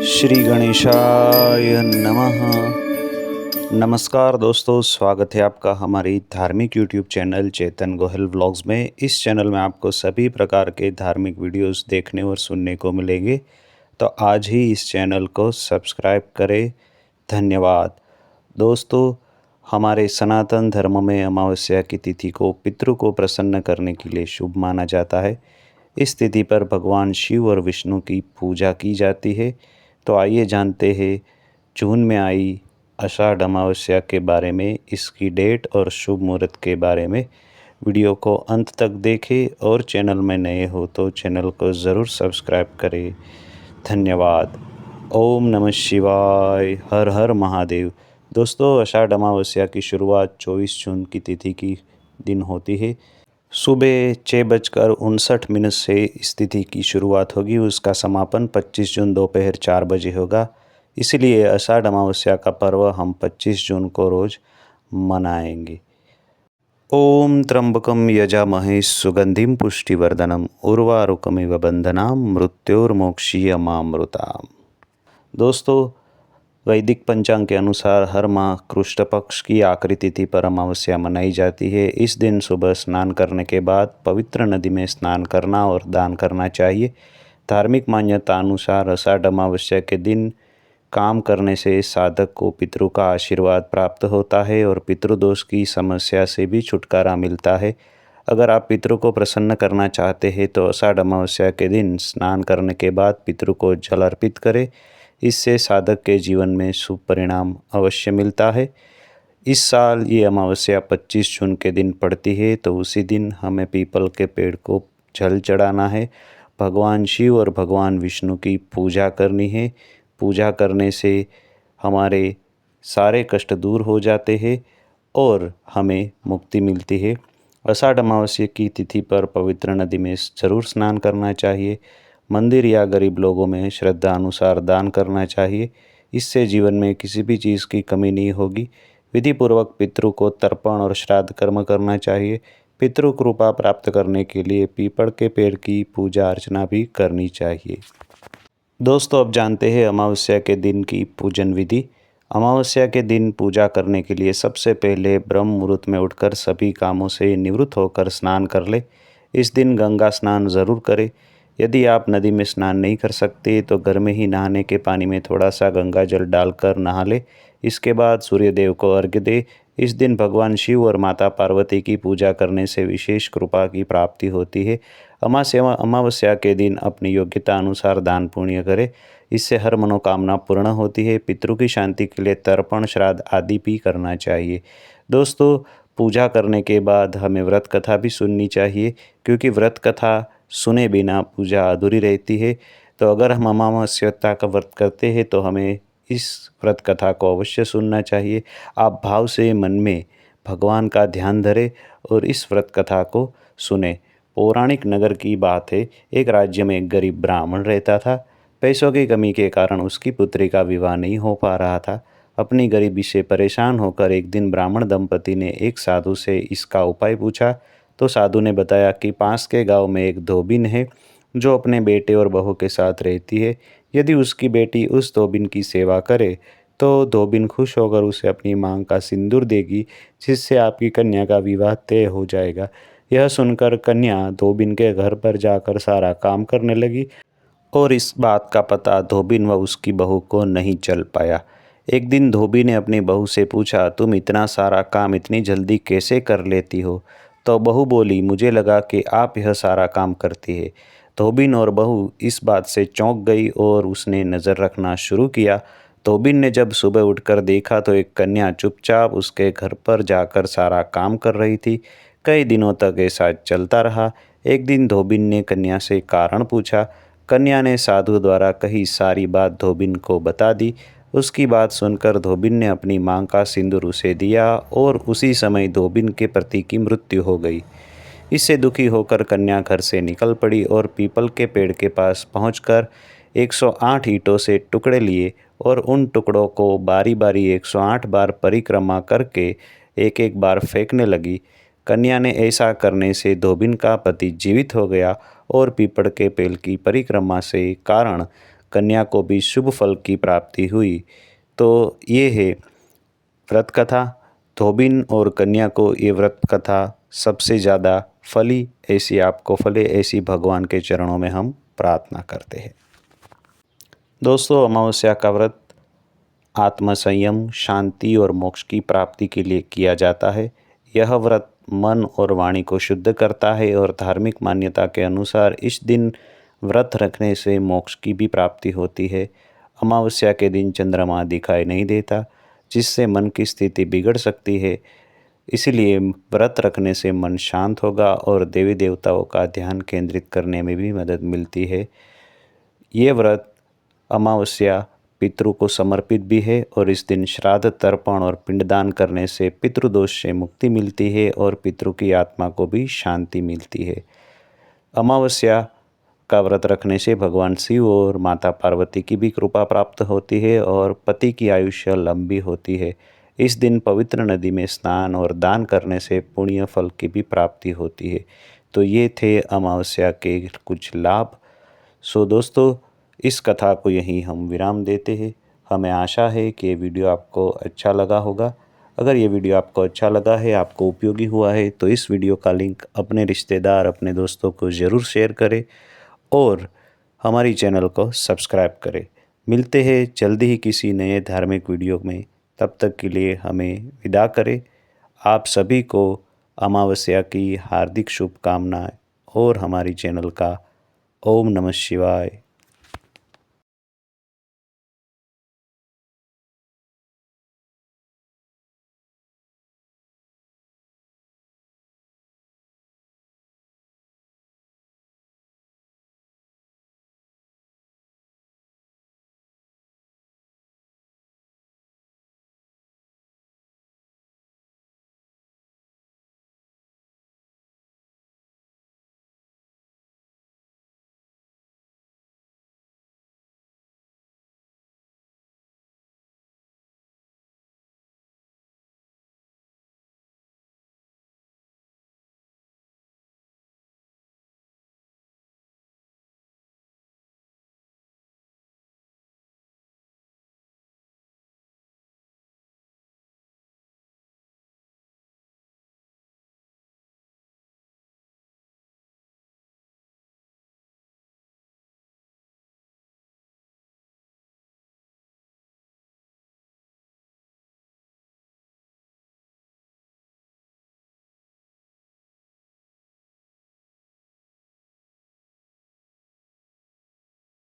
श्री गणेशाय नमः। नमस्कार दोस्तों, स्वागत है आपका हमारी धार्मिक यूट्यूब चैनल चेतन गोहिल व्लॉग्स में। इस चैनल में आपको सभी प्रकार के धार्मिक वीडियोस देखने और सुनने को मिलेंगे, तो आज ही इस चैनल को सब्सक्राइब करें। धन्यवाद। दोस्तों, हमारे सनातन धर्म में अमावस्या की तिथि को पितृ को प्रसन्न करने के लिए शुभ माना जाता है। इस तिथि पर भगवान शिव और विष्णु की पूजा की जाती है। तो आइए जानते हैं जून में आई आषाढ़ अमावस्या के बारे में, इसकी डेट और शुभ मुहूर्त के बारे में। वीडियो को अंत तक देखें और चैनल में नए हो तो चैनल को ज़रूर सब्सक्राइब करें। धन्यवाद। ओम नमः शिवाय, हर हर महादेव। दोस्तों, आषाढ़ अमावस्या की शुरुआत 24 जून की तिथि की दिन होती है। सुबह 6:59 से इस तिथि की शुरुआत होगी। उसका समापन 25 जून दोपहर 4 बजे होगा। इसलिए आषाढ़ अमावस्या का पर्व हम 25 जून को रोज़ मनाएंगे। ओम त्र्यंबकम यजामहे सुगंधिम पुष्टिवर्धनम उर्वारुकमिव बंधनाम मृत्योर्मोक्षीयमामृताम। दोस्तों, वैदिक पंचांग के अनुसार हर माह कृष्ण पक्ष की आखिरी तिथि पर अमावस्या मनाई जाती है। इस दिन सुबह स्नान करने के बाद पवित्र नदी में स्नान करना और दान करना चाहिए। धार्मिक मान्यता अनुसार आषाढ़ अमावस्या के दिन काम करने से साधक को पितरों का आशीर्वाद प्राप्त होता है और पितृदोष की समस्या से भी छुटकारा मिलता है। अगर आप पितरों को प्रसन्न करना चाहते हैं तो आषाढ़ अमावस्या के दिन स्नान करने के बाद पितरों को जल अर्पित करें। इससे साधक के जीवन में शुभ परिणाम अवश्य मिलता है। इस साल ये अमावस्या 25 जून के दिन पड़ती है, तो उसी दिन हमें पीपल के पेड़ को जल चढ़ाना है। भगवान शिव और भगवान विष्णु की पूजा करनी है। पूजा करने से हमारे सारे कष्ट दूर हो जाते हैं और हमें मुक्ति मिलती है। आषाढ़ अमावस्या की तिथि पर पवित्र नदी में ज़रूर स्नान करना चाहिए। मंदिर या गरीब लोगों में श्रद्धा अनुसार दान करना चाहिए। इससे जीवन में किसी भी चीज़ की कमी नहीं होगी। विधिपूर्वक पितरों को तर्पण और श्राद्ध कर्म करना चाहिए। पितृ कृपा प्राप्त करने के लिए पीपल के पेड़ की पूजा अर्चना भी करनी चाहिए। दोस्तों, अब जानते हैं अमावस्या के दिन की पूजन विधि। अमावस्या के दिन पूजा करने के लिए सबसे पहले ब्रह्म मुहूर्त में उठकर सभी कामों से निवृत्त होकर स्नान कर ले। इस दिन गंगा स्नान ज़रूर करें। यदि आप नदी में स्नान नहीं कर सकते तो घर में ही नहाने के पानी में थोड़ा सा गंगा जल डालकर नहा ले। इसके बाद सूर्यदेव को अर्घ्य दे। इस दिन भगवान शिव और माता पार्वती की पूजा करने से विशेष कृपा की प्राप्ति होती है। अमावस्या के दिन अपनी योग्यता अनुसार दान पुण्य करें। इससे हर मनोकामना पूर्ण होती है। पितरों की शांति के लिए तर्पण श्राद्ध आदि भी करना चाहिए। दोस्तों, पूजा करने के बाद हमें व्रत कथा भी सुननी चाहिए, क्योंकि व्रत कथा सुने बिना पूजा अधूरी रहती है। तो अगर हम अमावस्या का व्रत करते हैं तो हमें इस व्रत कथा को अवश्य सुनना चाहिए। आप भाव से मन में भगवान का ध्यान धरें और इस व्रत कथा को सुने। पौराणिक नगर की बात है। एक राज्य में एक गरीब ब्राह्मण रहता था। पैसों की कमी के कारण उसकी पुत्री का विवाह नहीं हो पा रहा था। अपनी गरीबी से परेशान होकर एक दिन ब्राह्मण दंपति ने एक साधु से इसका उपाय पूछा। तो साधु ने बताया कि पास के गांव में एक धोबिन है जो अपने बेटे और बहू के साथ रहती है। यदि उसकी बेटी उस धोबिन की सेवा करे तो धोबिन खुश होकर उसे अपनी मांग का सिंदूर देगी, जिससे आपकी कन्या का विवाह तय हो जाएगा। यह सुनकर कन्या धोबिन के घर पर जाकर सारा काम करने लगी और इस बात का पता धोबिन व उसकी बहू को नहीं चल पाया। एक दिन धोबी ने अपनी बहू से पूछा, तुम इतना सारा काम इतनी जल्दी कैसे कर लेती हो? तो बहू बोली, मुझे लगा कि आप यह सारा काम करती है। धोबिन और बहू इस बात से चौंक गई और उसने नज़र रखना शुरू किया। धोबिन ने जब सुबह उठकर देखा तो एक कन्या चुपचाप उसके घर पर जाकर सारा काम कर रही थी। कई दिनों तक ऐसा चलता रहा। एक दिन धोबिन ने कन्या से कारण पूछा। कन्या ने साधु द्वारा कही सारी बात धोबिन को बता दी। उसकी बात सुनकर धोबिन ने अपनी मांग का सिंदूर उसे दिया और उसी समय धोबिन के पति की मृत्यु हो गई। इससे दुखी होकर कन्या घर से निकल पड़ी और पीपल के पेड़ के पास पहुंचकर 108 ईंटों से टुकड़े लिए और उन टुकड़ों को बारी बारी 108 बार परिक्रमा करके एक एक बार फेंकने लगी। कन्या ने ऐसा करने से धोबिन का पति जीवित हो गया और पीपड़ के पेड़ की परिक्रमा से कारण कन्या को भी शुभ फल की प्राप्ति हुई। तो ये है व्रत कथा। धोबिन और कन्या को ये व्रत कथा सबसे ज़्यादा फली, ऐसी आपको फले, ऐसी भगवान के चरणों में हम प्रार्थना करते हैं। दोस्तों, अमावस्या का व्रत आत्मसंयम, शांति और मोक्ष की प्राप्ति के लिए किया जाता है। यह व्रत मन और वाणी को शुद्ध करता है और धार्मिक मान्यता के अनुसार इस दिन व्रत रखने से मोक्ष की भी प्राप्ति होती है। अमावस्या के दिन चंद्रमा दिखाई नहीं देता, जिससे मन की स्थिति बिगड़ सकती है। इसलिए व्रत रखने से मन शांत होगा और देवी देवताओं का ध्यान केंद्रित करने में भी मदद मिलती है। ये व्रत अमावस्या पितरों को समर्पित भी है और इस दिन श्राद्ध, तर्पण और पिंडदान करने से पितृदोष से मुक्ति मिलती है और पितरों की आत्मा को भी शांति मिलती है। अमावस्या का व्रत रखने से भगवान शिव और माता पार्वती की भी कृपा प्राप्त होती है और पति की आयुष्य लंबी होती है। इस दिन पवित्र नदी में स्नान और दान करने से पुण्य फल की भी प्राप्ति होती है। तो ये थे अमावस्या के कुछ लाभ। सो दोस्तों, इस कथा को यहीं हम विराम देते हैं। हमें आशा है कि ये वीडियो आपको अच्छा लगा होगा। अगर ये वीडियो आपको अच्छा लगा है, आपको उपयोगी हुआ है, तो इस वीडियो का लिंक अपने रिश्तेदार, अपने दोस्तों को ज़रूर शेयर करें और हमारी चैनल को सब्सक्राइब करें। मिलते हैं जल्दी ही किसी नए धार्मिक वीडियो में। तब तक के लिए हमें विदा करें। आप सभी को अमावस्या की हार्दिक शुभकामनाएं और हमारी चैनल का ओम नमः शिवाय।